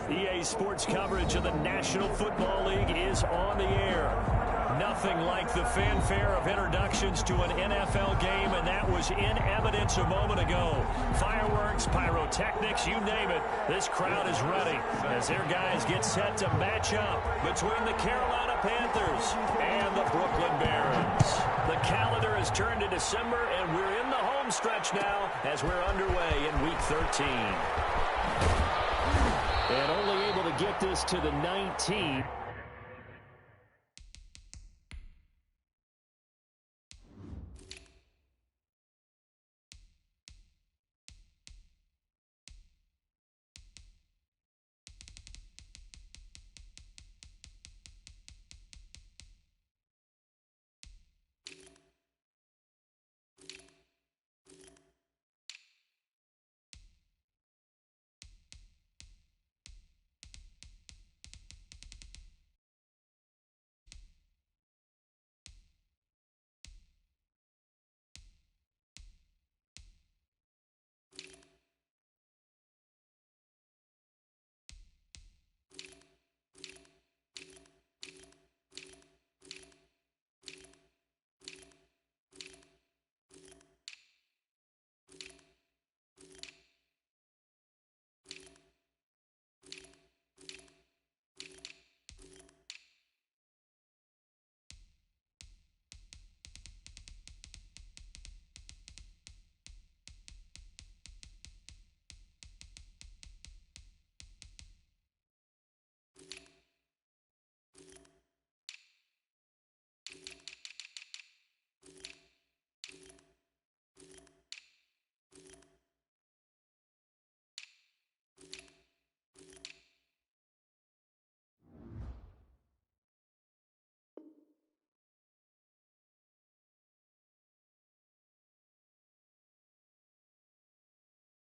EA Sports coverage of the National Football League is on the air. Nothing like the fanfare of introductions to an NFL game, and that was in evidence a moment ago. Fireworks, pyrotechnics, you name it. This crowd is ready as their guys get set to match up between the Carolina Panthers and the Brooklyn Barons. The calendar has turned to December, and we're in the home stretch now as we're underway in Week 13. And only able to get this to the 19th.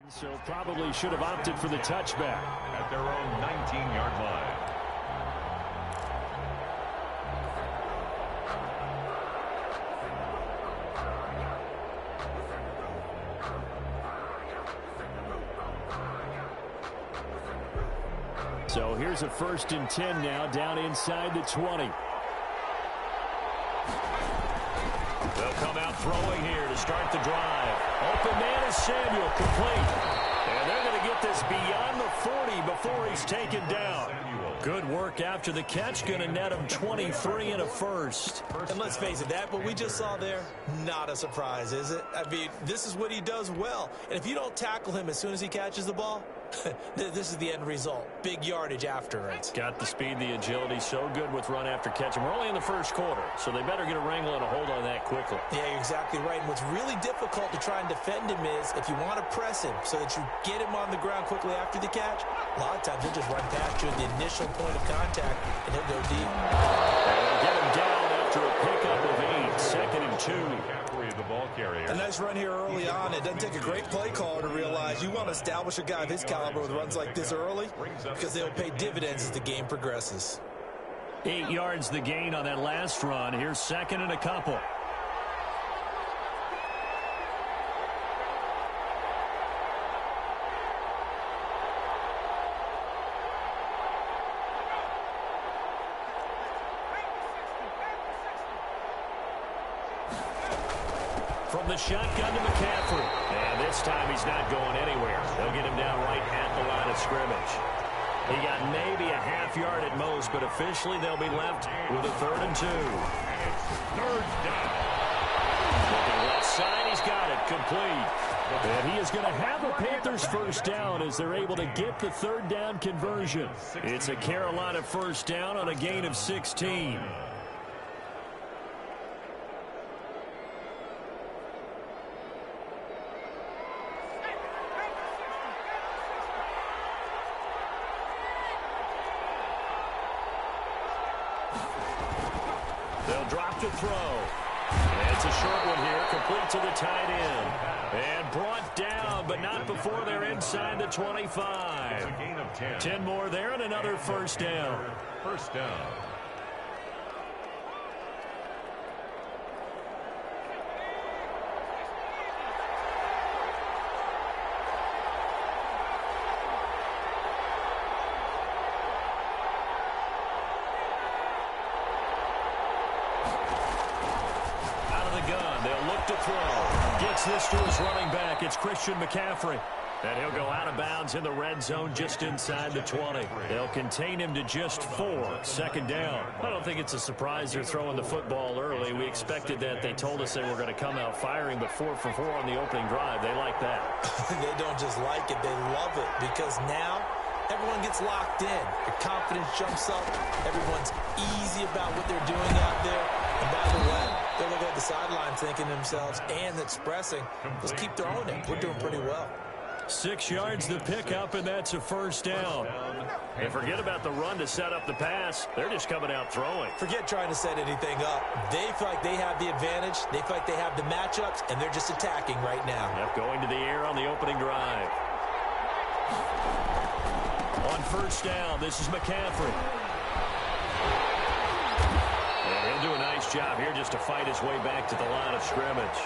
So probably should have opted for the touchback. At their own 19-yard line. So here's a 1st and 10 now, down inside the 20. They'll come out throwing here to start the drive. Open man is Samuel, complete. And they're going to get this beyond the 40 before he's taken down. Good work after the catch, going to net him 23 and a first. And let's face it, that what we just saw there, not a surprise, is it? I mean, this is what he does well. And if you don't tackle him as soon as he catches the ball, this is the end result. Big yardage after it. Got the speed, the agility, so good with run after catch. And we're only in the first quarter, so they better get a wrangle and a hold on that quickly. Yeah, you're exactly right. And what's really difficult to try and defend him is if you want to press him so that you get him on the ground quickly after the catch, a lot of times he'll just run past you at the initial point of contact, and he'll go deep. And they'll get him down after a pickup of 8, 2nd and 2. The ball carrier. A nice run here early on. It doesn't take a great play caller to realize you want to establish a guy of his caliber with runs like this early because they'll pay dividends as the game progresses. 8 yards the gain on that last run. Here's 2nd and a couple. From the shotgun to McCaffrey. And this time he's not going anywhere. They'll get him down right at the line of scrimmage. He got maybe a half yard at most, but officially they'll be left with a 3rd and 2. Third down. Looking left side, he's got it, complete. And he is going to have a Panthers first down as they're able to get the 3rd down conversion. It's a Carolina first down on a gain of 16. They'll drop to throw. And it's a short one here, complete to the tight end. And brought down, but not before they're inside the 25. It's a gain of 10. 10 more there and another first down. First down. Gets this to his running back. It's Christian McCaffrey. And he'll go out of bounds in the red zone just inside the 20. They'll contain him to just 4. Second down. I don't think it's a surprise they're throwing the football early. We expected that. They told us they were going to come out firing, but 4 for 4 on the opening drive. They like that. They don't just like it. They love it because now everyone gets locked in. The confidence jumps up. Everyone's easy about what they're doing out there. And by the way, they're looking at the sideline thinking to themselves and expressing, let's keep throwing it. We're doing pretty well. 6 yards the pickup, and that's a first down. And forget about the run to set up the pass. They're just coming out throwing. Forget trying to set anything up. They feel like they have the advantage. They feel like they have the matchups, and they're just attacking right now. Yep, going to the air on the opening drive. On first down, this is McCaffrey. And he'll do a nice job here just to fight his way back to the line of scrimmage.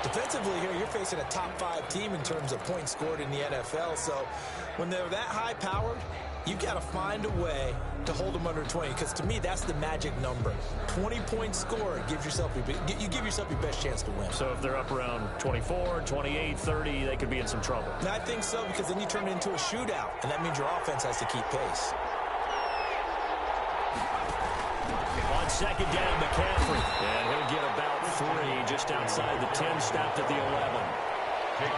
Defensively here, you're facing a top-5 team in terms of points scored in the NFL. So when they're that high-powered, you've got to find a way to hold them under 20. Because to me, that's the magic number. 20 points scored gives yourself you give yourself your best chance to win. So if they're up around 24, 28, 30, they could be in some trouble. And I think so, because then you turn it into a shootout, and that means your offense has to keep pace. On second down, McCaffrey. And he'll get about 3 just outside the 10, stopped at the 11.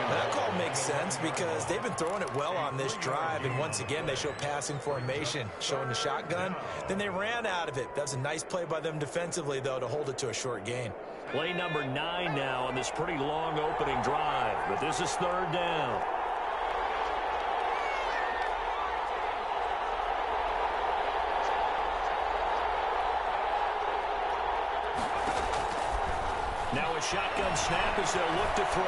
That call makes sense because they've been throwing it well on this drive, and once again they show passing formation, showing the shotgun. Then they ran out of it. That was a nice play by them defensively, though, to hold it to a short gain. Play number 9 now on this pretty long opening drive, but this is third down. Now a shotgun snap as they'll look to throw.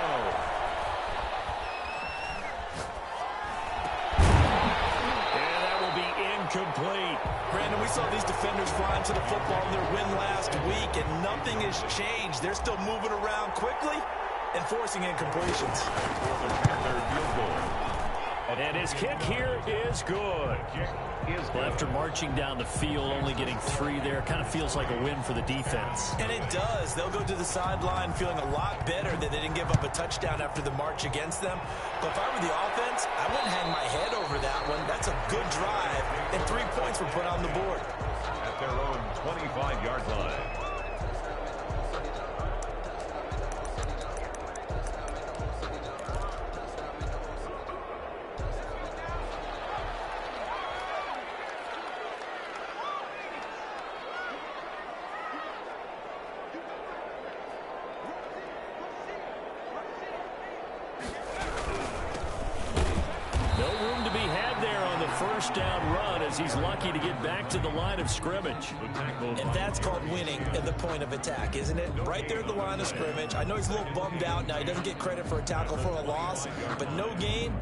And that will be incomplete. Brandon, we saw these defenders flying to the football in their win last week, and nothing has changed. They're still moving around quickly and forcing incompletions. And his kick here is good. Well, after marching down the field, only getting 3 there, kind of feels like a win for the defense. And it does. They'll go to the sideline feeling a lot better that they didn't give up a touchdown after the march against them. But if I were the offense, I wouldn't hang my head over that one. That's a good drive, and 3 points were put on the board. At their own 25-yard line. First down run as he's lucky to get back to the line of scrimmage. And that's called winning at the point of attack, isn't it? Right there at the line of scrimmage. I know he's a little bummed out now. He doesn't get credit for a tackle for a loss, but no gain,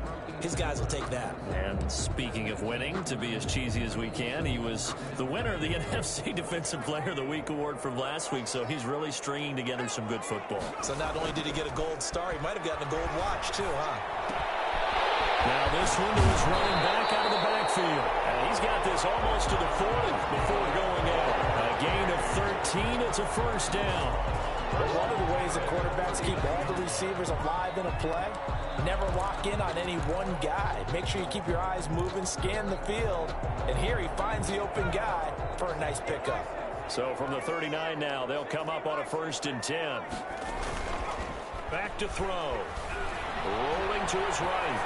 his guys will take that. And speaking of winning, to be as cheesy as we can, he was the winner of the NFC Defensive Player of the Week award from last week, so he's really stringing together some good football. So not only did he get a gold star, he might have gotten a gold watch too, huh? Now this one is running back out of the backfield. And he's got this almost to the 40 before going out. A gain of 13. It's a first down. One of the ways the quarterbacks keep all the receivers alive in a play, never lock in on any one guy. Make sure you keep your eyes moving, scan the field. And here he finds the open guy for a nice pickup. So from the 39 now, they'll come up on a 1st and 10. Back to throw. Rolling to his right.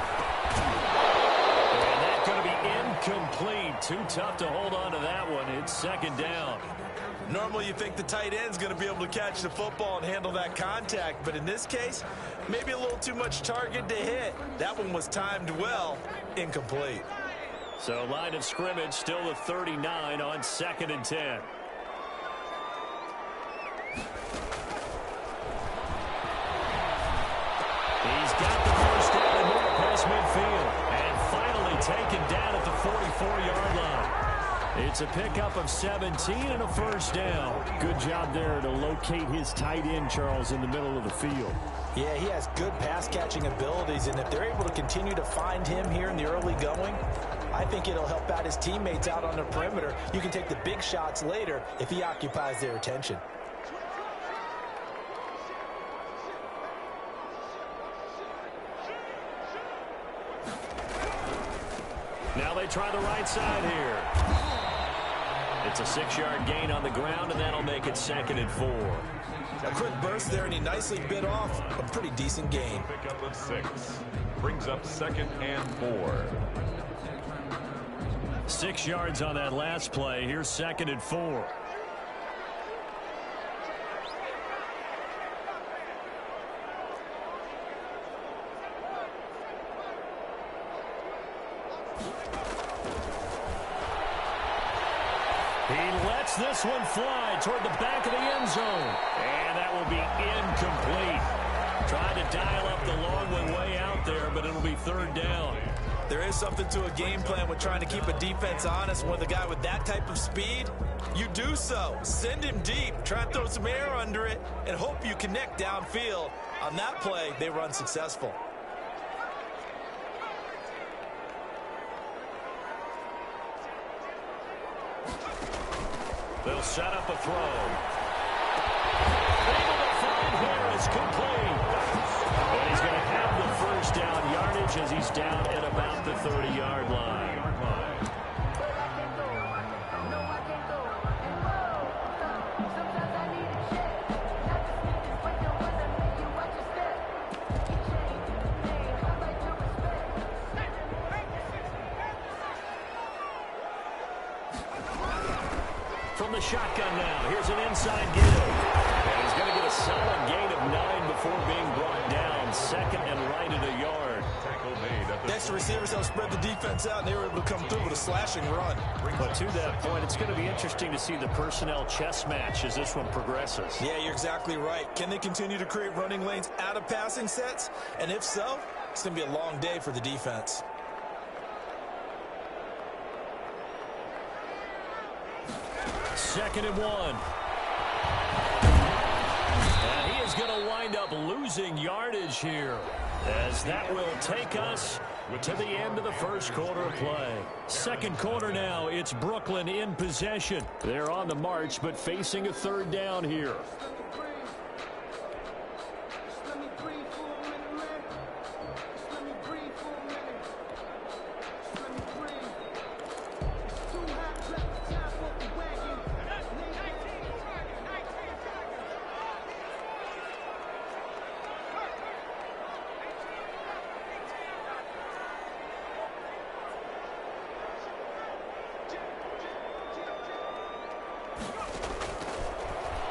And that's going to be incomplete. Too tough to hold on to that one. It's second down. Normally you think the tight end's going to be able to catch the football and handle that contact, but in this case, maybe a little too much target to hit. That one was timed well. Incomplete. So line of scrimmage still the 39 on 2nd and 10. He's got the first down and more past midfield. And finally taken down at the 44-yard line. It's a pickup of 17 and a first down. Good job there to locate his tight end, Charles, in the middle of the field. Yeah, he has good pass-catching abilities, and if they're able to continue to find him here in the early going, I think it'll help out his teammates out on the perimeter. You can take the big shots later if he occupies their attention. Now they try the right side here. It's a 6-yard gain on the ground, and that'll make it 2nd and 4. A quick burst there, and he nicely bit off a pretty decent gain. Pick up of 6. Brings up 2nd and 4. 6 yards on that last play. Here's 2nd and 4. He lets this one fly toward the back of the end zone. And that will be incomplete. Trying to dial up the long way out there, but it'll be 3rd down. There is something to a game plan with trying to keep a defense honest. With a guy with that type of speed, you do so. Send him deep. Try and throw some air under it and hope you connect downfield. On that play, they were unsuccessful. They'll set up a throw. Able to find here is complete. And he's going to have the 1st down yardage as he's down at about the 30-yard line. From the shotgun now, here's an inside give. And he's going to get a solid gain of 9 before being brought down. 2nd and right at a yard. Next, the receivers help spread the defense out, and they were able to come through with a slashing run. But to that point, it's going to be interesting to see the personnel chess match as this one progresses. Yeah, you're exactly right. Can they continue to create running lanes out of passing sets? And if so, it's going to be a long day for the defense. 2nd and 1. And he is going to wind up losing yardage here, as that will take us to the end of the 1st quarter of play. 2nd quarter now, it's Brooklyn in possession. They're on the march, but facing a 3rd down here.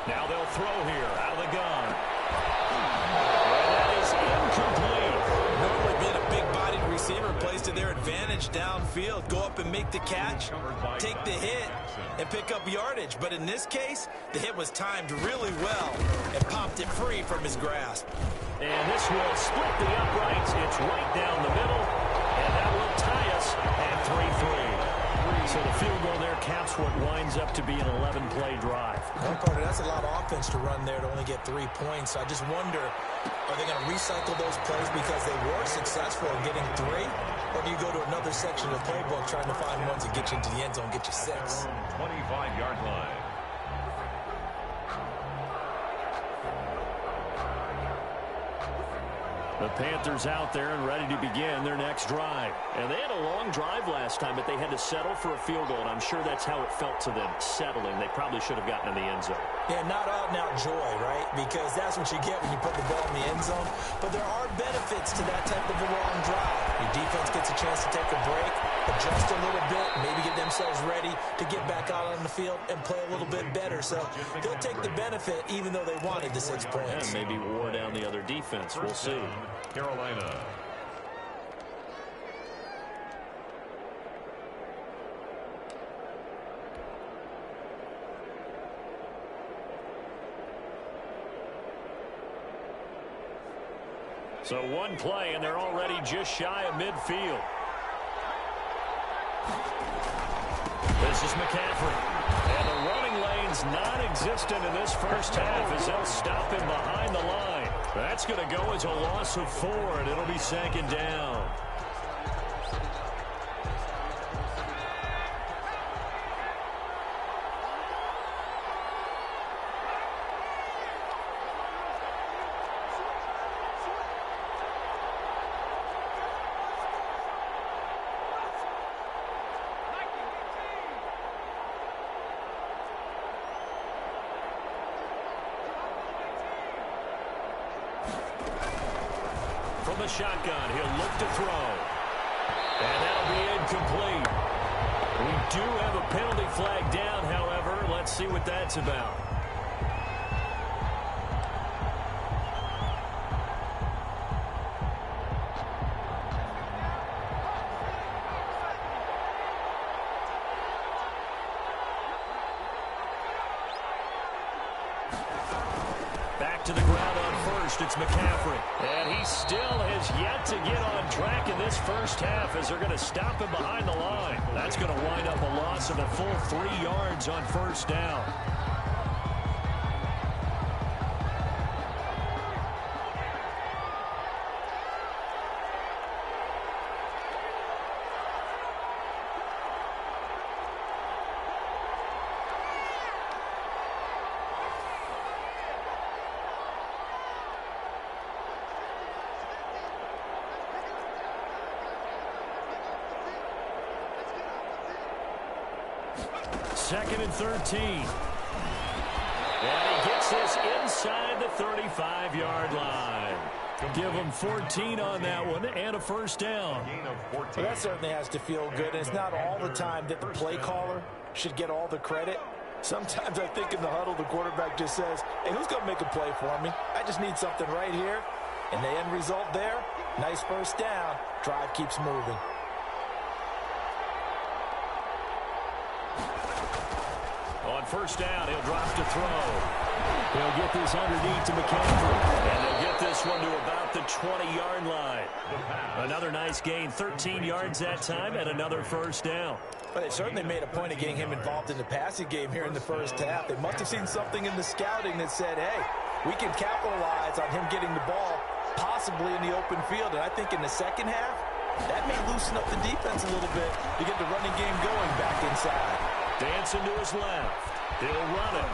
Now they'll throw here out of the gun. And that is incomplete. Normally being a big-bodied receiver plays to their advantage downfield. Go up and make the catch, take the hit, and pick up yardage. But in this case, the hit was timed really well and popped it free from his grasp. And this will split the uprights. It's right down the middle. And that will tie us at 3-3. So the field goal there caps what winds up to be an 11-play drive. One part of that's a lot of offense to run there to only get 3 points. So I just wonder, are they going to recycle those plays because they were successful in getting 3? Or do you go to another section of the playbook trying to find ones that get you into the end zone, get you 6? 25-yard line. The Panthers out there and ready to begin their next drive. And they had a long drive last time, but they had to settle for a field goal, and I'm sure that's how it felt to them, settling. They probably should have gotten in the end zone. Yeah, not out-and-out joy, right? Because that's what you get when you put the ball in the end zone. But there are benefits to that type of a long drive. Your defense gets a chance to take a break, adjust a little bit, maybe get themselves ready to get back out on the field and play a little bit better. So they'll take the benefit even though they wanted the 6 points. And maybe wore down the other defense. We'll see. Carolina. So one play, and they're already just shy of midfield. This is McCaffrey. And the running lane's non-existent in this first half as they'll stop him behind the line. That's going to go as a loss of 4, and it'll be 2nd down. the shotgun. He'll look to throw. And that'll be incomplete. We do have a penalty flag down, however. Let's see what that's about. Back to the ground on first. It's McCaffrey. And he still has yet to get on track in this first half as they're going to stop him behind the line. That's going to wind up a loss of a full 3 yards on first down. Second and 13. And he gets this inside the 35-yard line. Give him 14 on that one and a first down. Well, that certainly has to feel good. And it's not all the time that the play caller should get all the credit. Sometimes I think in the huddle, the quarterback just says, hey, who's going to make a play for me? I just need something right here. And the end result there, nice first down. Drive keeps moving. On first down, he'll drop to throw. He'll get this underneath to McCaffrey. And they'll get this one to about the 20-yard line. Another nice gain, 13 yards that time, and another first down. But they certainly made a point of getting him involved in the passing game here in the first half. They must have seen something in the scouting that said, hey, we can capitalize on him getting the ball possibly in the open field. And I think in the second half, that may loosen up the defense a little bit to get the running game going back inside. Dancing to his left. He'll run it.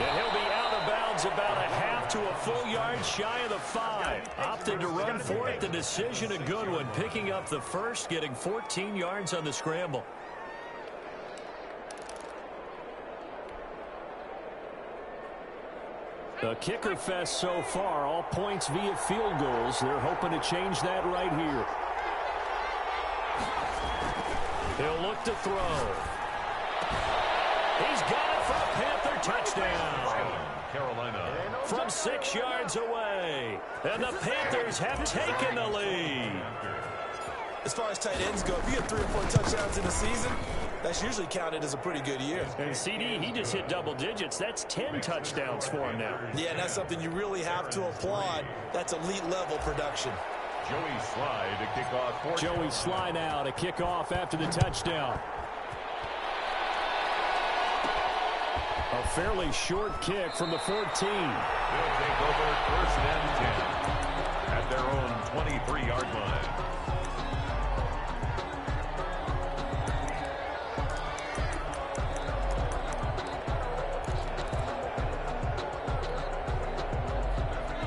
And he'll be out of bounds about a half to a full yard shy of the 5. Opted to run for it. The decision a good one. Picking up the first, getting 14 yards on the scramble. A kicker fest so far. All points via field goals. They're hoping to change that right here. He'll look to throw. He's got it for a Panther touchdown. Carolina. From 6 yards away. And the Panthers have taken the lead. As far as tight ends go, if you get 3 or 4 touchdowns in a season, that's usually counted as a pretty good year. And CD, he just hit double digits. That's 10 touchdowns for him now. Yeah, and that's something you really have to applaud. That's elite level production. Joey Sly to kick off. Joey Sly now to kick off after the touchdown. A fairly short kick from the 14. They'll take over first and 10 at their own 23-yard line.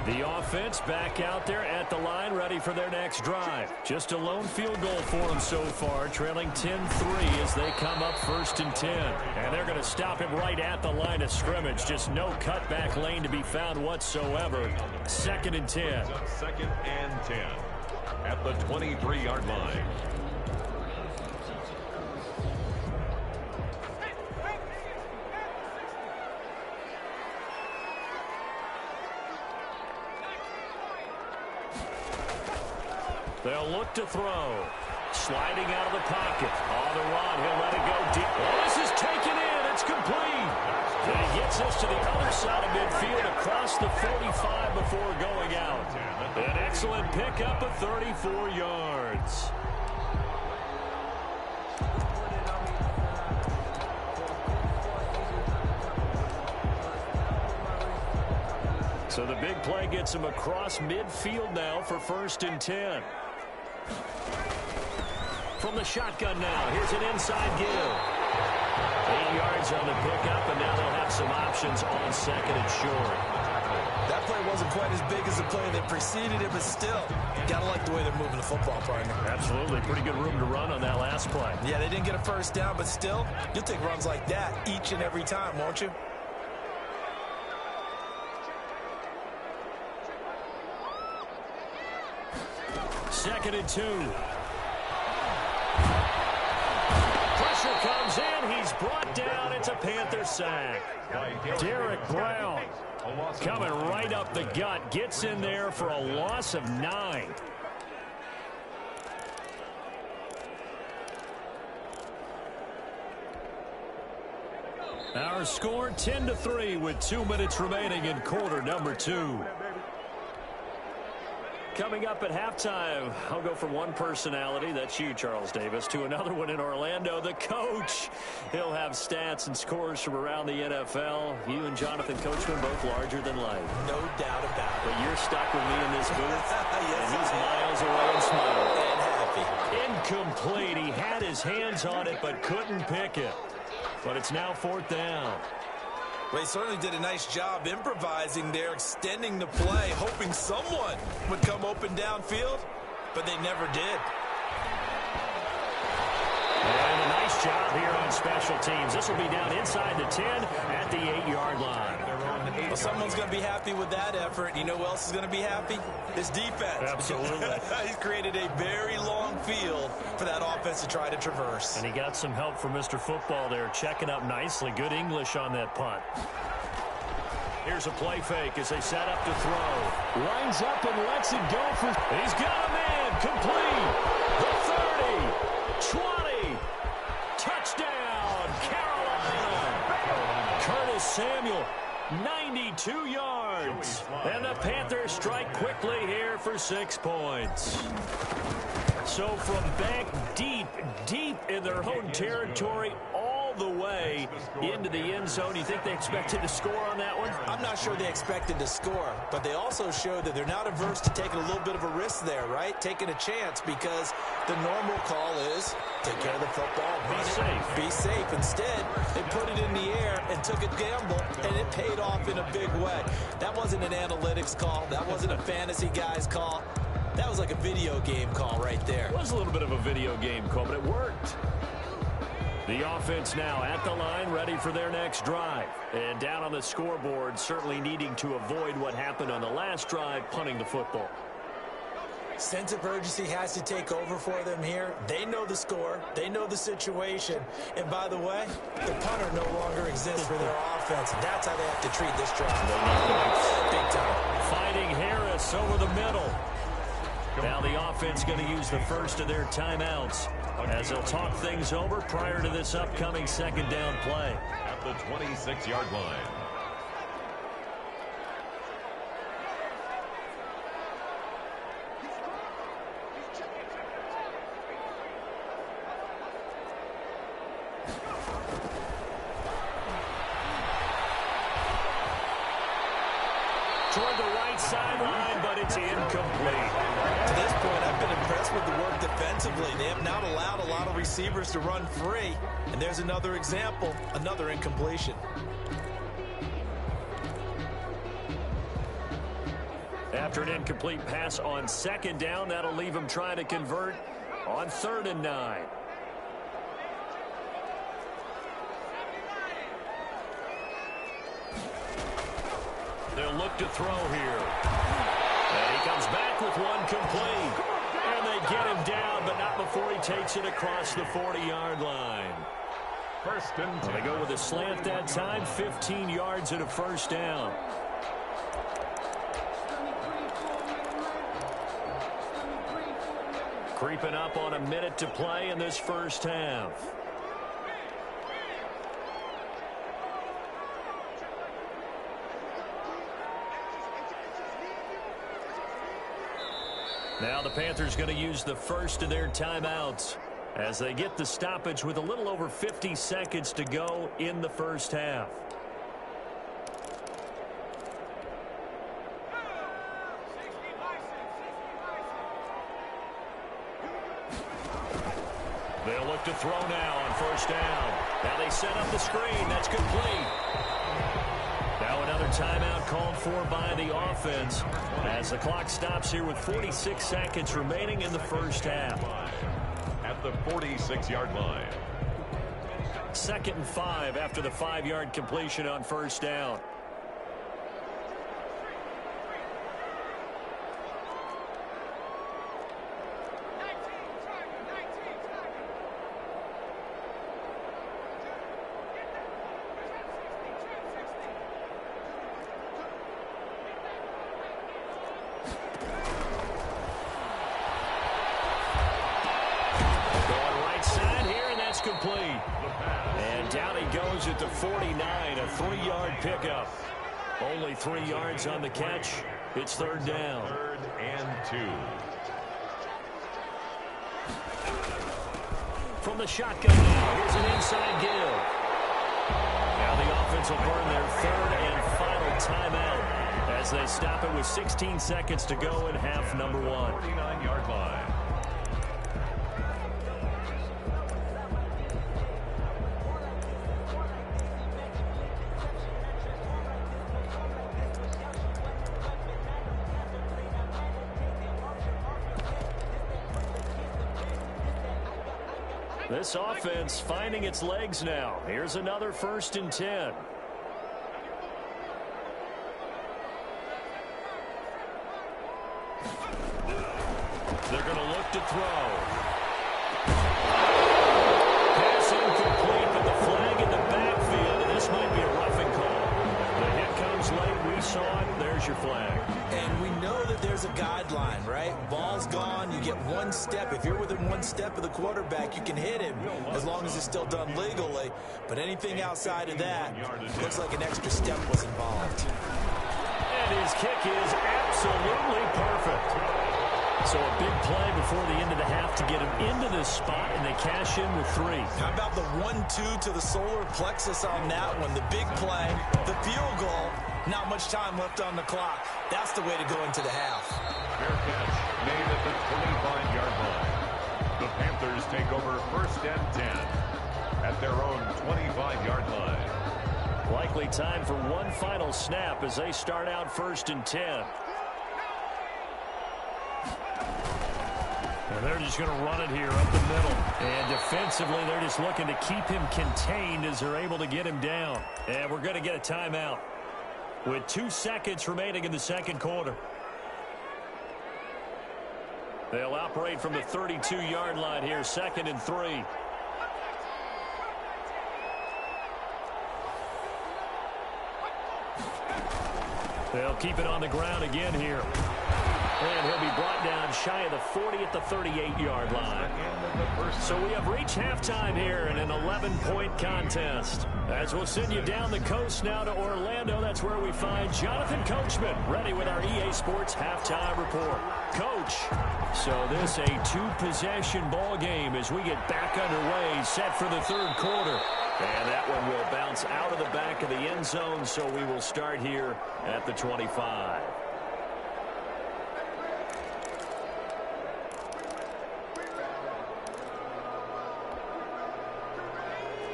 The offense back out there at the line, ready for their next drive. Just a lone field goal for them so far, trailing 10-3 as they come up first and 10. And they're going to stop him right at the line of scrimmage. Just no cutback lane to be found whatsoever. Second and 10. Second and 10 at the 23-yard line. They'll look to throw. Sliding out of the pocket. On the run. He'll let it go deep. Oh, this is taken in. It's complete. And he gets this to the other side of midfield across the 45 before going out. An excellent pickup of 34 yards. So the big play gets him across midfield now for first and 10. From the shotgun now, here's an inside give. 8 yards on the pickup, and now they'll have some options on second and short. That play wasn't quite as big as the play that preceded it, but still, gotta like the way they're moving the football, partner. Absolutely. Pretty good room to run on that last play. Yeah, they didn't get a first down, but still, you'll take runs like that each and every time, won't you? 2nd and 2. Pressure comes in. He's brought down. It's a Panther sack. Derek Brown coming right up the gut. Gets in there for a loss of 9. Our score 10-3 with 2 minutes remaining in quarter number 2. Coming up at halftime, I'll go from one personality, that's you, Charles Davis, to another one in Orlando, the coach. He'll have stats and scores from around the NFL. You and Jonathan Coachman both larger than life. No doubt about it. But you're stuck with me in this booth, Yes, and he's miles away and smiling. And happy. Incomplete. He had his hands on it but couldn't pick it. But it's now 4th down. Well, he certainly did a nice job improvising there, extending the play, hoping someone would come open downfield, but they never did. And a nice job here on special teams. This will be down inside the 10 at the 8-yard line. Well, someone's going to be happy with that effort. You know who else is going to be happy? His defense. Absolutely. He's created a very long field for that offense to try to traverse. And he got some help from Mr. Football there, checking up nicely. Good English on that punt. Here's a play fake as they set up to throw. Lines up and lets it go for... He's got a man. Complete. The 30. 20. Touchdown, Carolina. Curtis Samuel, 92 yards. And the Panthers strike quickly here for 6 points. So from back deep in their own territory, all the way into the end zone, you think they expected to score on that one? I'm not sure they expected to score, but they also showed that they're not averse to taking a little bit of a risk there, right? Taking a chance, because the normal call is take care of the football, Be safe. Be safe. Instead, they put it in the air and took a gamble, and it paid off in a big way. That wasn't an analytics call. That wasn't a fantasy guy's call. That was like a video game call right there. It was a little bit of a video game call, but it worked. The offense now at the line, ready for their next drive. And down on the scoreboard, certainly needing to avoid what happened on the last drive, punting the football. Sense of urgency has to take over for them here. They know the score. They know the situation. And by the way, the punter no longer exists for their offense. That's how they have to treat this drive. Big time. Fighting Harris over the middle. Now the offense going to use the first of their timeouts as they'll talk things over prior to this upcoming 2nd down play. At the 26-yard line. Toward the right sideline, but it's incomplete. To this point, I've been impressed with the work defensively. They have not allowed a lot of receivers to run free. And there's another example, another incompletion. After an incomplete pass on 2nd down, that'll leave him trying to convert on 3rd and 9. They'll look to throw here. And he comes back with one complete. And they get him down, but not before he takes it across the 40-yard line. 1st and 10. They go with a slant that time, 15 yards and a 1st down. Creeping up on a minute to play in this 1st half. Now the Panthers going to use the first of their timeouts as they get the stoppage with a little over 50 seconds to go in the 1st half. They'll look to throw now on 1st down. Now they set up the screen. That's complete. Now another timeout called for by the offense as the clock stops here with 46 seconds remaining in the 1st half. At the 46-yard line. 2nd and 5 after the 5-yard completion on 1st down. Pass complete. And down he goes at the 49, a 3-yard pickup. Only 3 yards on the catch. It's third down. 3rd and 2. From the shotgun now, here's an inside give. Now the offense will burn their 3rd and final timeout as they stop it with 16 seconds to go in half number 1. 49-yard line. This offense finding its legs now. Here's another 1st and 10. They're going to look to throw. Pass incomplete, but the flag in the backfield, and this might be a roughing call. The hit comes late. We saw it. There's your flag. And we know that there's a guideline, right? Ball's gone. You get 1 step. If you're within 1 step of the quarterback, you can hit him as long as it's still done legally. But anything outside of that, looks like an extra step was involved. And his kick is absolutely perfect. So a big play before the end of the half to get him into this spot, and they cash in with 3. How about the 1-2 to the solar plexus on that one? The big play, the field goal, not much time left on the clock. That's the way to go into the half. Fair catch made at the 25-yard line. The Panthers take over 1st and 10 at their own 25-yard line. Likely time for one final snap as they start out 1st and 10. And they're just going to run it here up the middle. And defensively, they're just looking to keep him contained as they're able to get him down. And we're going to get a timeout with 2 seconds remaining in the second quarter. They'll operate from the 32-yard line here, 2nd and 3. They'll keep it on the ground again here. And he'll be brought down shy of the 40 at the 38-yard line. So we have reached halftime here in an 11-point contest. As we'll send you down the coast now to Orlando, that's where we find Jonathan Coachman ready with our EA Sports halftime report. Coach, so this a 2-possession ball game as we get back underway, set for the 3rd quarter. And that one will bounce out of the back of the end zone, so we will start here at the 25.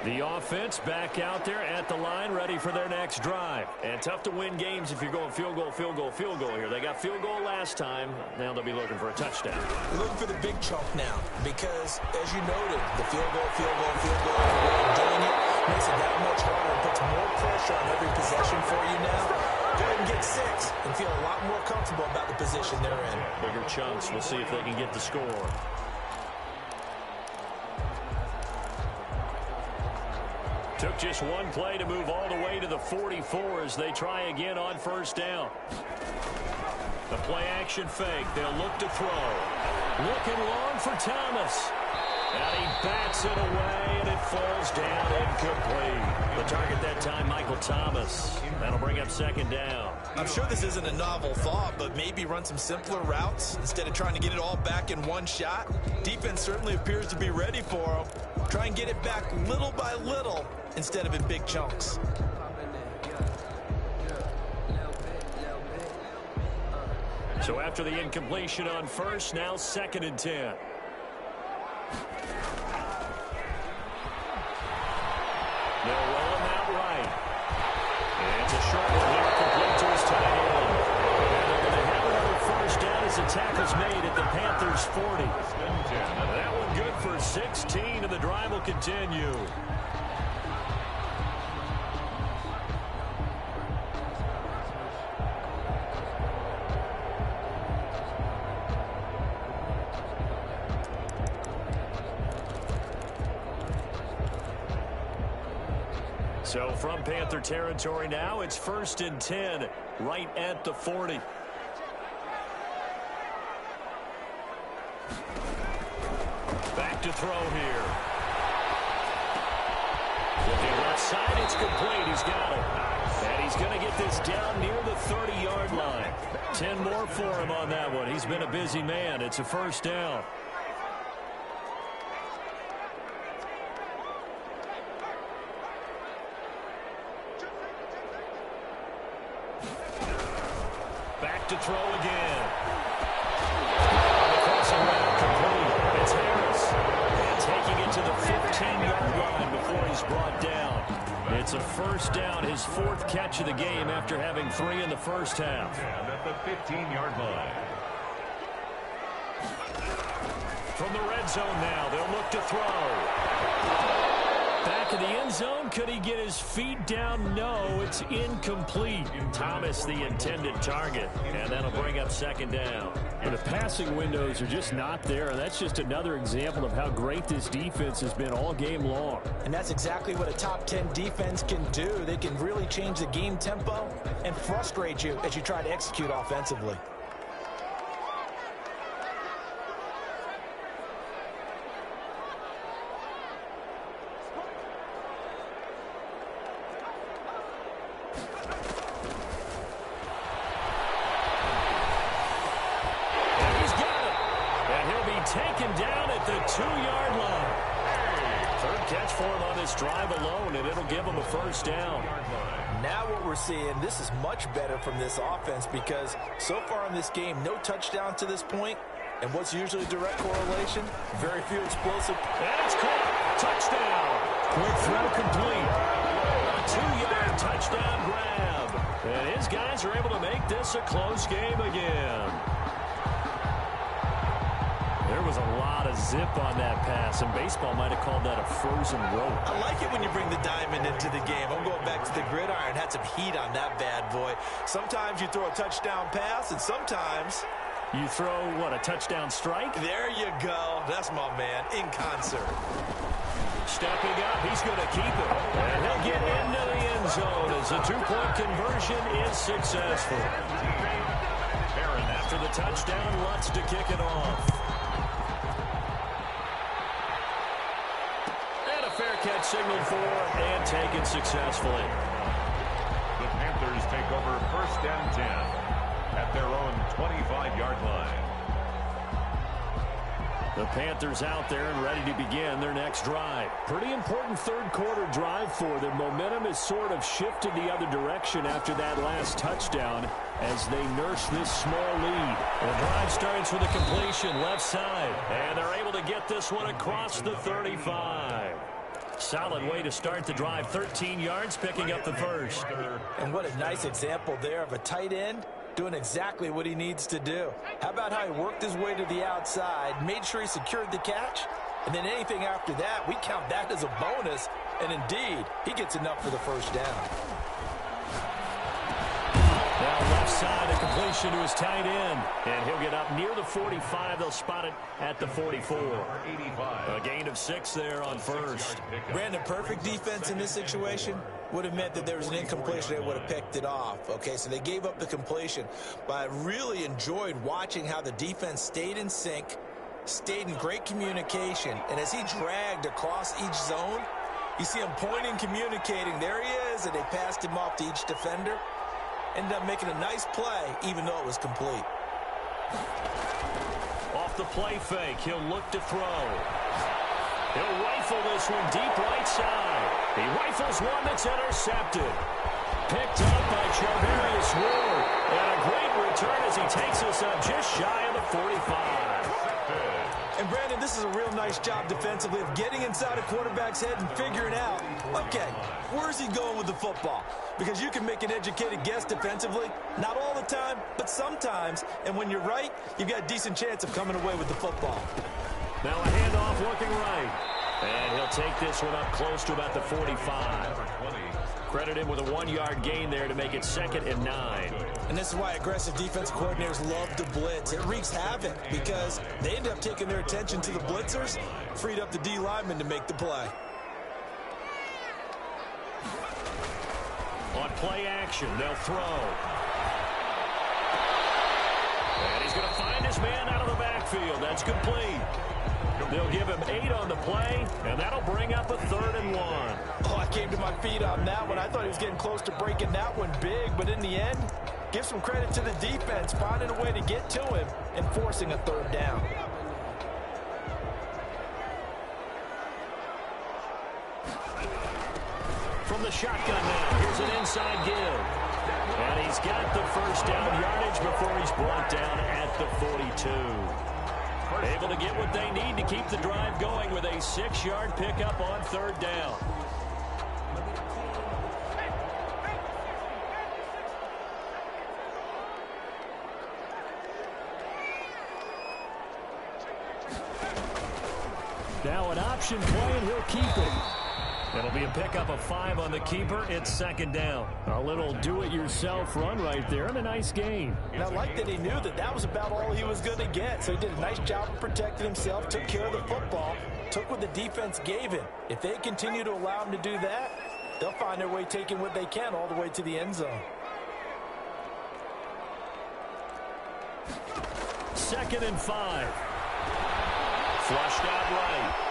The offense back out there at the line, ready for their next drive. And tough to win games if you're going field goal, field goal, field goal here. They got field goal last time. Now they'll be looking for a touchdown. Looking for the big chunk now because, as you noted, the field goal, field goal, field goal, the way of doing it makes it that much harder and puts more pressure on every possession for you now. Go ahead and get 6 and feel a lot more comfortable about the position they're in. Bigger chunks. We'll see if they can get the score. Took just one play to move all the way to the 44 as they try again on 1st down. The play action fake. They'll look to throw. Looking long for Thomas. And he bats it away, and it falls down incomplete. The target that time, Michael Thomas. That'll bring up 2nd down. I'm sure this isn't a novel thought, but maybe run some simpler routes instead of trying to get it all back in one shot. Defense certainly appears to be ready for him. Try and get it back little by little instead of in big chunks. So after the incompletion on 1st, now 2nd and 10. They'll roll him out right. And it's a short one here, complete to his tight end. And they're going to have another 1st down as the tackle's made at the Panthers' 40. And that one good for 16, and the drive will continue. So from Panther territory now, it's 1st and 10, right at the 40. Back to throw here. Looking left side, it's complete. He's got it. And he's going to get this down near the 30-yard line. 10 more for him on that one. He's been a busy man. It's a first down. Back to throw again. Crossing route complete. It's Harris. And taking it to the 15-yard line before he's brought down. It's a first down, his 4th catch of the game after having 3 in the first half. And at the 15-yard line. From the red zone now, they'll look to throw. Back in the end zone, could he get his feet down? No, it's incomplete. Thomas, the intended target, and that'll bring up second down. And the passing windows are just not there, and that's just another example of how great this defense has been all game long. And that's exactly what a top 10 defense can do. They can really change the game tempo and frustrate you as you try to execute offensively. Taken down at the 2-yard line. 3rd catch for him on this drive alone, and it'll give him a first down. Now what we're seeing, this is much better from this offense because so far in this game, no touchdown to this point. And what's usually a direct correlation? Very few explosive. And it's caught. Touchdown. Quick throw complete. A 2-yard touchdown grab. And his guys are able to make this a close game again. There was a lot of zip on that pass, and baseball might have called that a frozen rope. I like it when you bring the diamond into the game. I'm going back to the gridiron. Had some heat on that bad boy. Sometimes you throw a touchdown pass, and sometimes you throw, what, a touchdown strike? There you go. That's my man, in concert. Stepping up, he's going to keep it. And he'll get into the end zone as the 2-point conversion is successful. Aaron, after the touchdown, wants to kick it off. Fair catch signaled for and taken successfully. The Panthers take over 1st and 10 at their own 25-yard line. The Panthers out there and ready to begin their next drive. Pretty important 3rd quarter drive for them. Momentum has sort of shifted the other direction after that last touchdown as they nurse this small lead. The drive starts with a completion left side, and they're able to get this one across the 35. Solid way to start the drive. 13 yards, picking up the first. And what a nice example there of a tight end doing exactly what he needs to do. How about how he worked his way to the outside, made sure he secured the catch, and then anything after that, we count that as a bonus. And indeed, he gets enough for the first down. Now left side, a completion to his tight end. And he'll get up near the 45. They'll spot it at the 44. A gain of 6 there on first. Brandon, perfect defense in this situation would have meant that there was an incompletion. They would have picked it off. Okay, so they gave up the completion. But I really enjoyed watching how the defense stayed in sync, stayed in great communication. And as he dragged across each zone, you see him pointing, communicating. There he is, and they passed him off to each defender. Ended up making a nice play, even though it was complete. Off the play fake, he'll look to throw. He'll rifle this one deep right side. He rifles one that's intercepted. Picked up by Charvarius Ward. And a great return as he takes us up just shy of the 45. And Brandon, this is a real nice job defensively of getting inside a quarterback's head and figuring out, okay, where's he going with the football? Because you can make an educated guess defensively, not all the time, but sometimes. And when you're right, you've got a decent chance of coming away with the football. Now a handoff looking right. And he'll take this one up close to about the 45. Credit him with a 1-yard gain there to make it 2nd and 9. And this is why aggressive defensive coordinators love to blitz. It wreaks havoc because they end up taking their attention to the blitzers, freed up the D lineman to make the play. On play action, they'll throw. And he's going to find his man out of the backfield. That's complete. They'll give him 8 on the play, and that'll bring up a 3rd and 1. Oh, I came to my feet on that one. I thought he was getting close to breaking that one big, but in the end, give some credit to the defense, finding a way to get to him and forcing a third down. From the shotgun now, here's an inside give. And he's got the first down yardage before he's brought down at the 42. Able to get what they need to keep the drive going with a 6-yard pickup on third down. Now an option play, and he'll keep it. It'll be a pickup of 5 on the keeper. It's second down. A little do-it-yourself run right there, and a nice gain. And I like that he knew that that was about all he was going to get. So he did a nice job of protecting himself, took care of the football, took what the defense gave him. If they continue to allow him to do that, they'll find their way taking what they can all the way to the end zone. Second and 5. Flushed out right.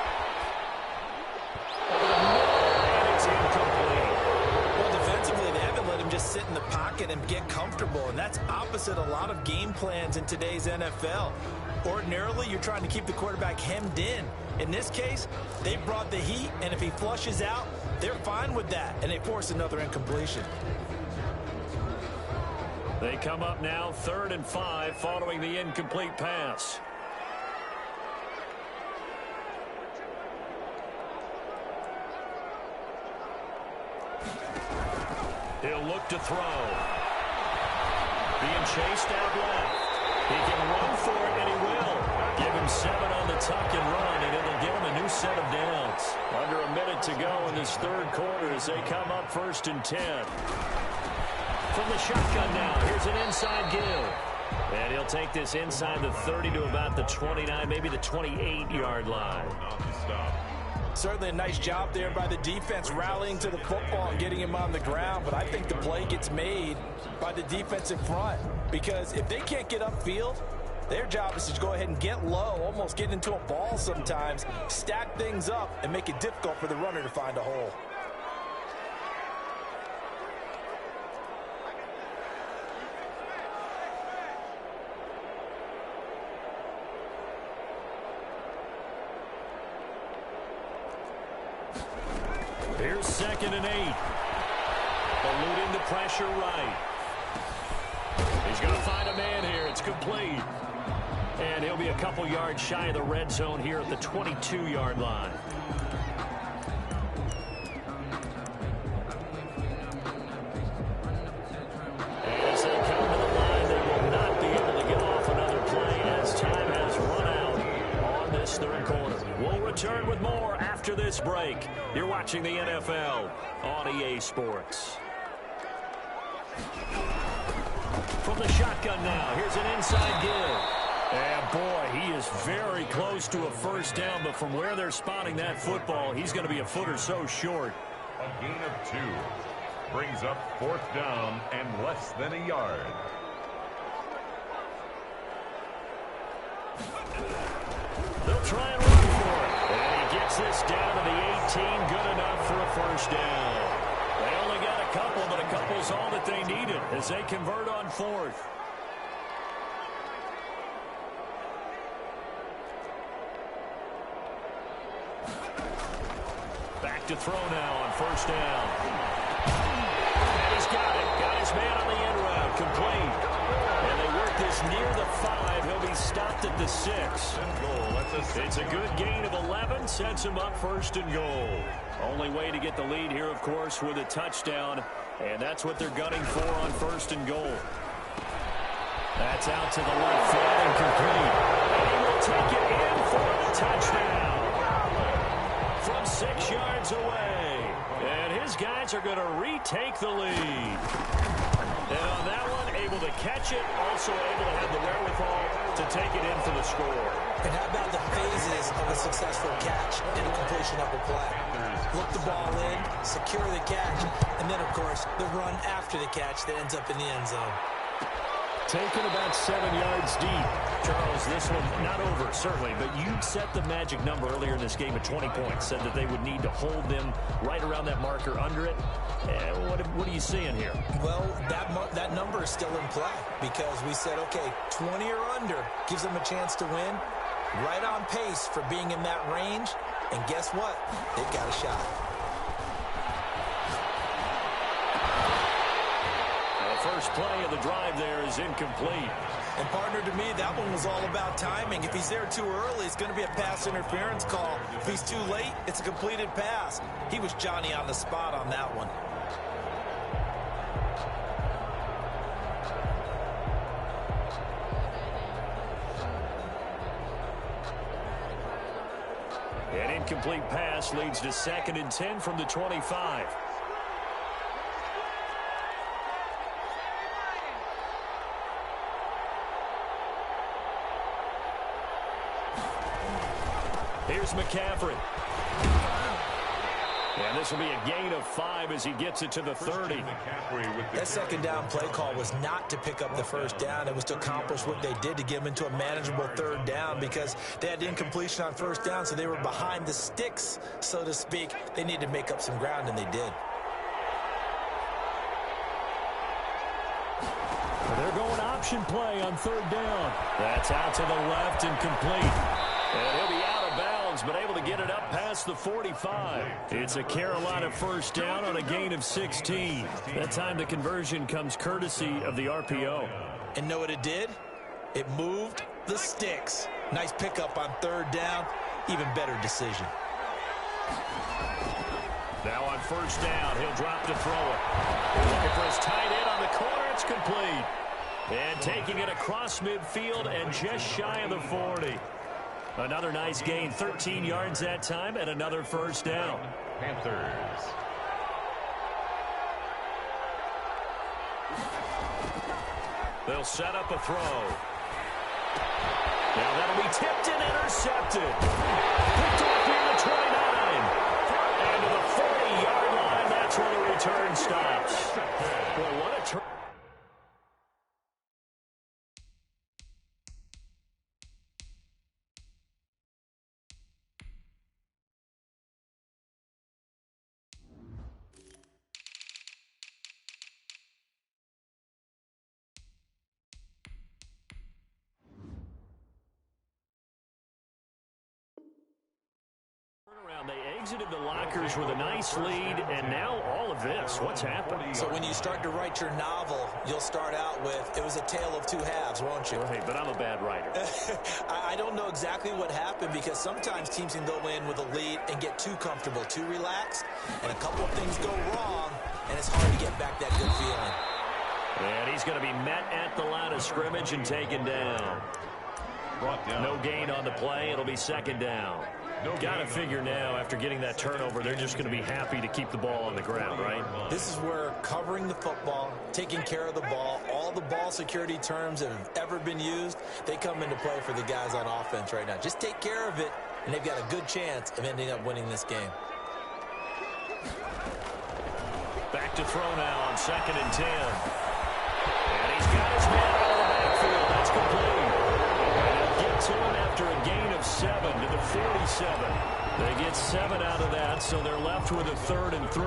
And it's incomplete. Well, defensively, they haven't let him just sit in the pocket and get comfortable, and that's opposite a lot of game plans in today's NFL. Ordinarily, you're trying to keep the quarterback hemmed in. In this case, they brought the heat, and if he flushes out, they're fine with that, and they force another incompletion. They come up now 3rd and 5 following the incomplete pass. He'll look to throw. Being chased out left. He can run for it, and he will. Give him 7 on the tuck and run, and it'll give him a new set of downs. Under a minute to go in this third quarter as they come up 1st and 10. From the shotgun now, here's an inside give. And he'll take this inside the 30 to about the 29, maybe the 28-yard line. Certainly a nice job there by the defense rallying to the football and getting him on the ground, but I think the play gets made by the defensive front because if they can't get upfield, their job is to go ahead and get low, almost get into a ball sometimes, stack things up, and make it difficult for the runner to find a hole. Here's 2nd and 8. Eluding the pressure right. He's going to find a man here. It's complete. And he'll be a couple yards shy of the red zone here at the 22-yard line. As they come to the line, they will not be able to get off another play as time has run out on this third quarter. We'll return with more after this break. You're watching the NFL on EA Sports. From the shotgun now, here's an inside give. And boy, he is very close to a first down, but from where they're spotting that football, he's going to be a foot or so short. A gain of 2 brings up 4th down and less than a yard. They'll try and run for it. And he gets this down to the 18, good enough for a first down. They only got a couple, but a couple's all that they needed as they convert on 4th. Back to throw now on 1st down. And he's got it. Got his man on the end route. Complete. And they work this near the 5. He'll be stopped at the 6. It's a good gain of 11. Sets him up 1st and goal. Only way to get the lead here, of course, with a touchdown. And that's what they're gunning for on 1st and goal. That's out to the left flat and complete. And he will take it in for the touchdown. From 6 yards away. And his guys are going to retake the lead. And on that one, able to catch it, also able to have the wherewithal to take it in for the score. And how about the phases of a successful catch and a completion of a play? Look the ball in, secure the catch, and then, of course, the run after the catch that ends up in the end zone. Taken about 7 yards deep. Charles, this one not over, certainly, but you set the magic number earlier in this game at 20 points, said that they would need to hold them right around that marker under it. What are you seeing here? Well, that number is still in play because we said, okay, 20 or under gives them a chance to win. Right on pace for being in that range, and guess what? They've got a shot. The first play of the drive there is incomplete. And partner, to me, that one was all about timing. If he's there too early, it's going to be a pass interference call. If he's too late, it's a completed pass. He was Johnny on the spot on that one. An incomplete pass leads to 2nd and 10 from the 25. Here's McCaffrey. And this will be a gain of 5 as he gets it to the 30. That second down play call was not to pick up the first down. It was to accomplish what they did to get them into a manageable third down because they had incompletion on first down, so they were behind the sticks, so to speak. They needed to make up some ground, and they did. They're going option play on third down. That's out to the left and complete. And he'll be out of bounds, but able to get it up past the 45. It's a Carolina first down on a gain of 16. That time the conversion comes courtesy of the RPO. And know what it did? It moved the sticks. Nice pickup on third down. Even better decision. Now on first down, he'll drop to throw it. Looking for his tight end on the corner. It's complete. And taking it across midfield and just shy of the 40. Another nice gain, 13 yards that time, and another first down. Panthers. They'll set up a throw. Now that'll be tipped and intercepted. Picked off near the 29. And to the 40-yard line, that's where the return stops. Well, what a turn. They exited the lockers with a nice lead, and now all of this. What's happened? So when you start to write your novel, you'll start out with, it was a tale of two halves, won't you? Hey, but I'm a bad writer. I don't know exactly what happened because sometimes teams can go in with a lead and get too comfortable, too relaxed, and a couple of things go wrong, and it's hard to get back that good feeling. And he's going to be met at the line of scrimmage and taken down. No gain on the play. It'll be second down. Got to figure now, after getting that turnover, they're just going to be happy to keep the ball on the ground, right? This is where covering the football, taking care of the ball, all the ball security terms that have ever been used, they come into play for the guys on offense right now. Just take care of it, and they've got a good chance of ending up winning this game. Back to throw now on 2nd and 10. And he's got his man out of the backfield. That's complete. Get to him after a gain of 7 to the 47. They get 7 out of that, so they're left with a 3rd and 3.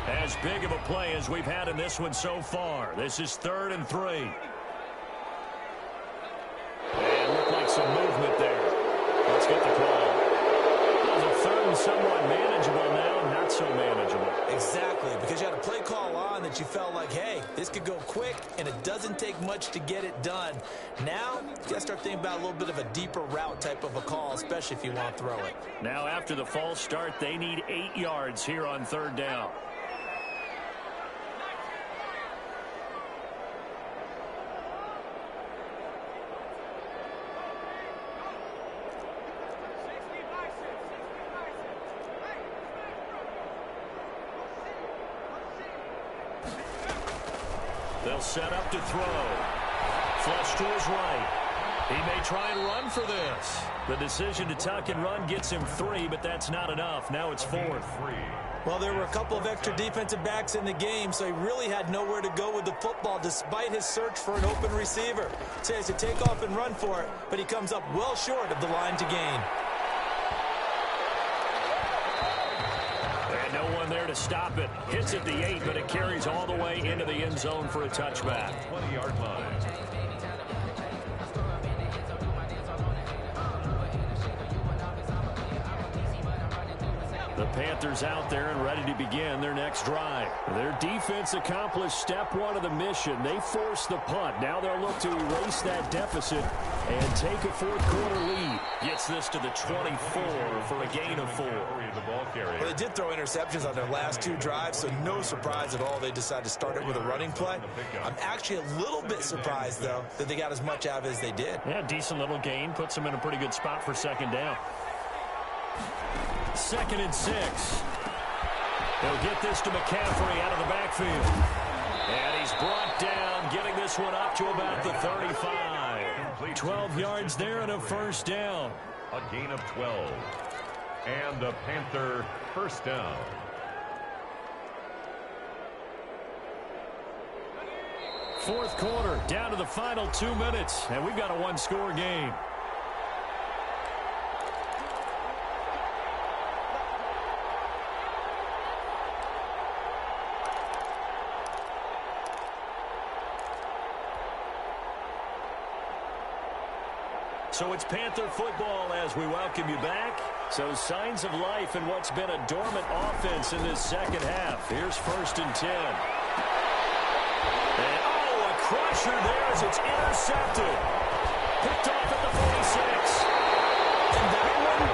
As big of a play as we've had in this one so far. This is 3rd and 3. And looked like some movement there. Let's get the call. The 3rd and somewhat manageable now, not so manageable. Exactly, because you had a play call on that you felt like, hey, this could go quick, and it doesn't take much to get it done. Now, you got to start thinking about a little bit of a deeper route type of a call, especially if you want to throw it. Now, after the false start, they need 8 yards here on 3rd down. They'll set up to throw. Flush to his right. He may try and run for this. The decision to tuck and run gets him 3, but that's not enough. Now it's 4th. Well, there were a couple of extra defensive backs in the game, so he really had nowhere to go with the football despite his search for an open receiver. So he has to take off and run for it, but he comes up well short of the line to gain. And no one there to stop it. Hits at the 8, but it carries all the way into the end zone for a touchback. 20-yard line. The Panthers out there and ready to begin their next drive. Their defense accomplished step 1 of the mission. They forced the punt. Now they'll look to erase that deficit and take a fourth-quarter lead. Gets this to the 24 for a gain of 4. Well, they did throw interceptions on their last 2 drives, so no surprise at all they decided to start it with a running play. I'm actually a little bit surprised, though, that they got as much out of it as they did. Yeah, decent little gain. Puts them in a pretty good spot for second down. 2nd and 6. He'll get this to McCaffrey out of the backfield. And he's brought down, getting this one up to about the 35. 12 yards there and a first down. A gain of 12. And a Panther first down. Fourth quarter, down to the final 2 minutes, and we've got a one-score game. So it's Panther football as we welcome you back. So signs of life in what's been a dormant offense in this second half. Here's 1st and 10. And, a crusher there as it's intercepted. Picked off at the 46. And that one,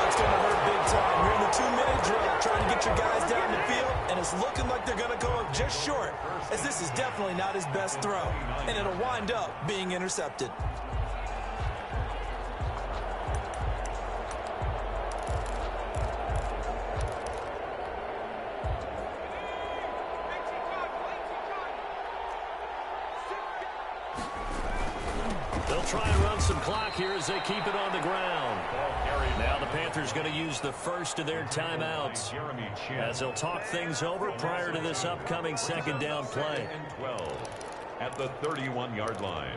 it's going to hurt big time. You're in the 2-minute drill trying to get your guys down the field, and it's looking like they're going to go up just short, as this is definitely not his best throw. And it'll wind up being intercepted. They'll try and run some clock here as they keep it on the ground. Now the Panthers going to use the first of their timeouts as they'll talk things over prior to this upcoming second down play. 12 at the 31-yard line.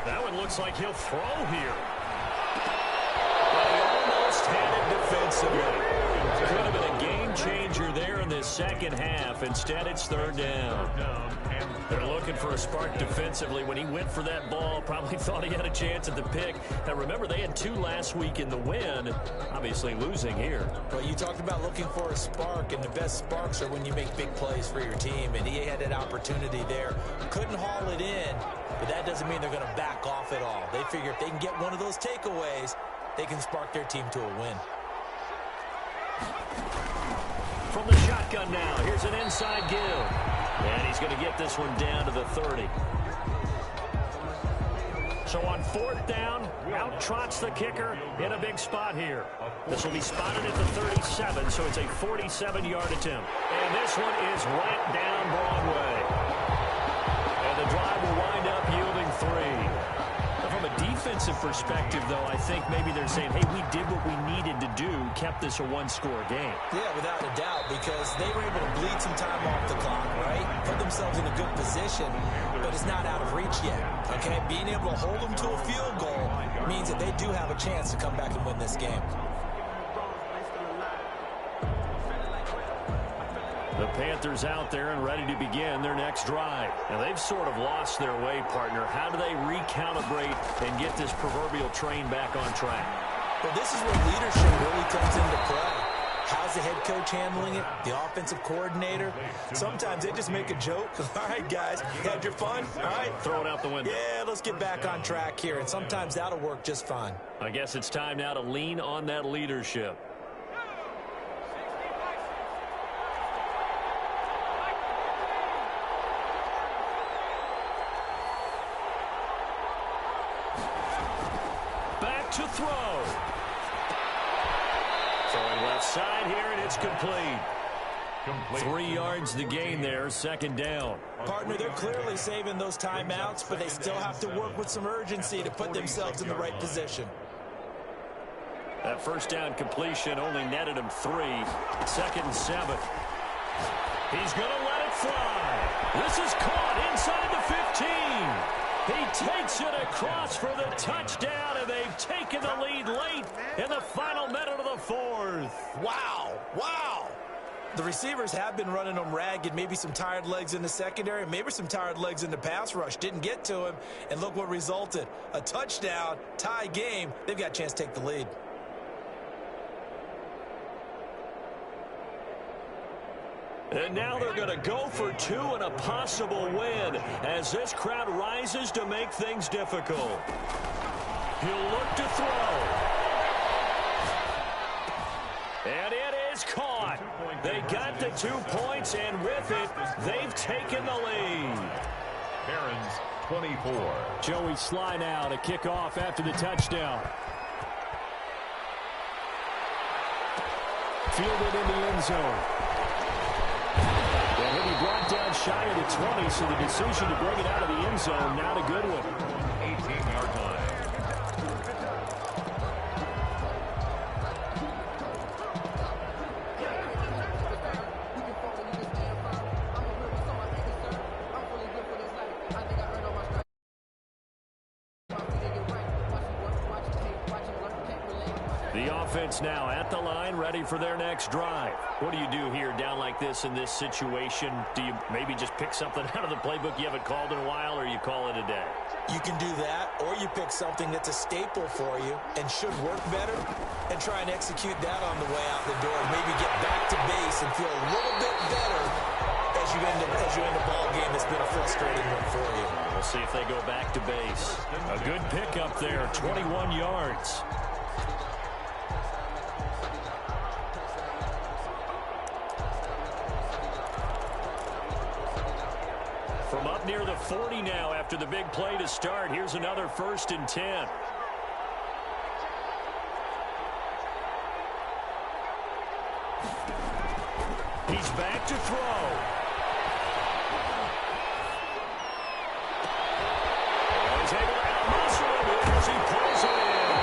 That one looks like he'll throw here. Had it defensively. Could have been a game changer there in this second half. Instead, it's 3rd down. They're looking for a spark defensively. When he went for that ball, probably thought he had a chance at the pick. Now, remember, they had 2 last week in the win. Obviously losing here. Well, you talked about looking for a spark, and the best sparks are when you make big plays for your team, and he had that opportunity there. Couldn't haul it in, but that doesn't mean they're going to back off at all. They figure if they can get one of those takeaways, they can spark their team to a win. From the shotgun now, here's an inside give. And he's going to get this one down to the 30. So on 4th down, out trots the kicker in a big spot here. This will be spotted at the 37, so it's a 47-yard attempt. And this one is right down Broadway. And the drive will wind up yielding 3. From a defensive perspective, though, I think maybe they're saying, hey, we did what we needed to do, kept this a one-score game. Yeah, without a doubt, because they were able to bleed some time off the clock, right? Put themselves in a good position, but it's not out of reach yet, okay? Being able to hold them to a field goal means that they do have a chance to come back and win this game. The Panthers out there and ready to begin their next drive. Now, they've sort of lost their way, partner. How do they recalibrate and get this proverbial train back on track? Well, this is where leadership really comes into play. How's the head coach handling it? The offensive coordinator? Sometimes they just make a joke. All right, guys, you had your fun? All right. Throw it out the window. Yeah, let's get back on track here, and sometimes that'll work just fine. I guess it's time now to lean on that leadership. To throw. Throwing left side here, and it's complete. 3 yards the gain there, second down. Partner, they're clearly saving those timeouts, but they still have to work with some urgency to put themselves in the right position. That first down completion only netted him 3. 2nd and 7. He's going to let it fly. This is caught inside the 15. He takes it across for the touchdown, and they've taken the lead late in the final minute of the 4th. Wow. Wow. The receivers have been running them ragged. Maybe some tired legs in the secondary, maybe some tired legs in the pass rush. Didn't get to him, and look what resulted. A touchdown, tie game. They've got a chance to take the lead. And now they're going to go for 2 and a possible win as this crowd rises to make things difficult. He'll look to throw. And it is caught. They got the 2 points, and with it, they've taken the lead. Barron's 24. Joey Sly now to kick off after the touchdown. Fielded in the end zone. And he'll be brought down shy of the 20, so the decision to bring it out of the end zone, not a good one. 18-yard line. The offense now at the line, ready for their next drive. What do you do here down like this in this situation? Do you maybe just pick something out of the playbook you haven't called in a while, or you call it a day? You can do that, or you pick something that's a staple for you and should work better and try and execute that on the way out the door. Maybe get back to base and feel a little bit better as you end a ball game that's been a frustrating one for you. We'll see if they go back to base. A good pickup there, 21 yards. From up near the 40 now after the big play to start. Here's another 1st and 10. He's back to throw. He's able to out-muscle him as he pulls it in.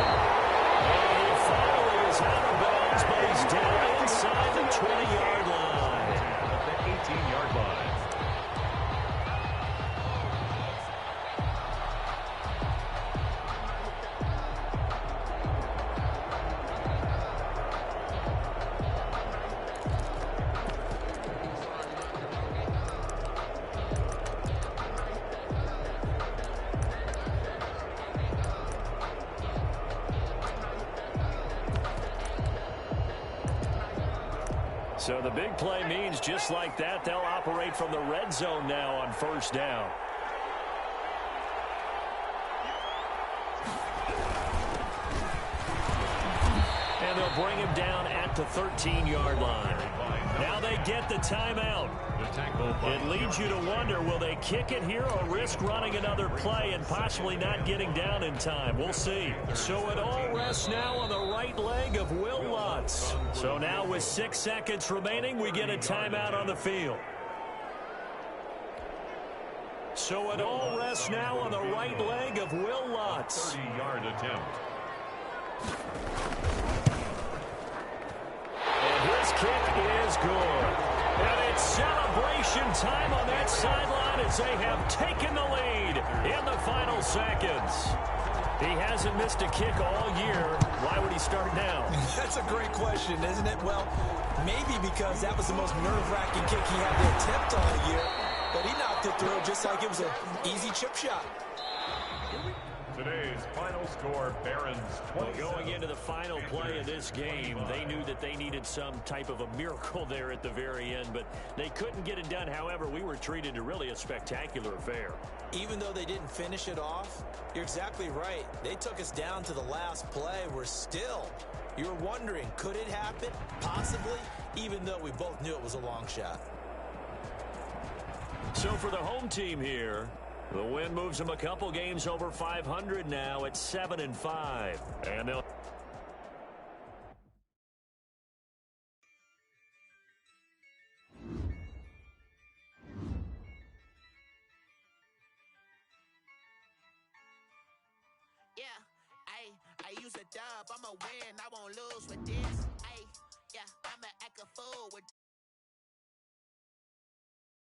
And he finally is out of bounds, but he's down inside the 20-yard line. At the 18-yard line. So the big play means just like that, they'll operate from the red zone now on 1st down. And they'll bring him down at the 13-yard line. Now they get the timeout. It leads you to wonder, will they kick it here or risk running another play and possibly not getting down in time? We'll see. So it all rests now on the right leg of Will Lutz. So now with 6 seconds remaining, we get a timeout on the field. So it all rests now on the right leg of Will Lutz. 30-yard attempt. And his kick is good. And it's celebration time on that sideline as they have taken the lead in the final seconds. He hasn't missed a kick all year. Why would he start now? That's a great question, isn't it? Well, maybe because that was the most nerve-wracking kick he had to attempt all year. But he knocked it through just like it was an easy chip shot. Today's final score, Barron's 27. Going into the final play of this game, they knew that they needed some type of a miracle there at the very end, but they couldn't get it done. However, we were treated to really a spectacular affair. Even though they didn't finish it off, you're exactly right. They took us down to the last play. You were wondering, could it happen? Possibly, even though we both knew it was a long shot. So for the home team here, the win moves them a couple games over 500 now at 7-5. And they'll job, I'ma win, I won't lose with this. Ay, yeah, I'ma act a fool with